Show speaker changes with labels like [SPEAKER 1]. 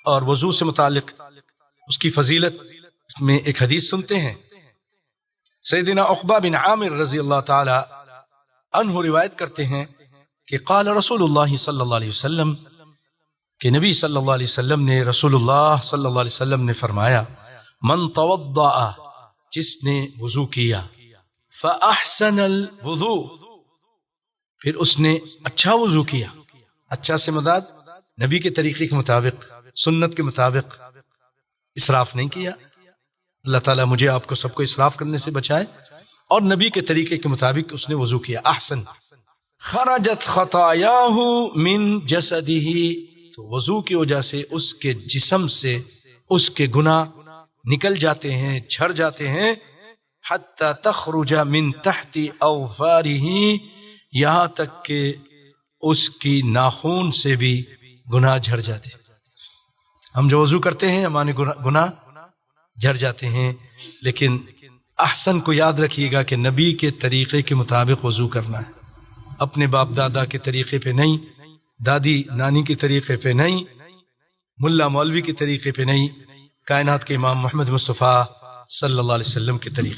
[SPEAKER 1] اور وضو سے متعلق اس کی فضیلت میں ایک حدیث سنتے ہیں. سیدنا عقبہ بن عامر رضی اللہ تعالی عنہ روایت کرتے ہیں کہ قال رسول اللہ صلی اللہ علیہ وسلم، کہ نبی صلی اللہ علیہ وسلم نے، رسول اللہ صلی اللہ علیہ وسلم نے فرمایا، من توضأ، جس نے وضو کیا، فأحسن الوضوء، پھر اس نے اچھا وضو کیا. اچھا سے مراد نبی کے طریقے کے مطابق، سنت کے مطابق، اسراف نہیں کیا. اللہ تعالیٰ مجھے آپ کو سب کو اسراف کرنے سے بچائے. اور نبی کے طریقے کے مطابق اس نے وضو کیا، احسن. خرجت خطایاہ من جسدہ، تو وضو کی وجہ سے اس کے جسم سے اس کے گناہ نکل جاتے ہیں، جھڑ جاتے ہیں. حتی تخرج من تحت اوفارہ، یہاں تک کہ اس کی ناخون سے بھی گناہ جھڑ جاتے ہیں. ہم جو وضو کرتے ہیں ہمارے گناہ جھڑ جاتے ہیں، لیکن احسن کو یاد رکھیے گا کہ نبی کے طریقے کے مطابق وضو کرنا ہے، اپنے باپ دادا کے طریقے پہ نہیں، دادی نانی کے طریقے پہ نہیں، ملا مولوی کے طریقے پہ نہیں، کائنات کے امام محمد مصطفیٰ صلی اللہ علیہ وسلم کے طریقے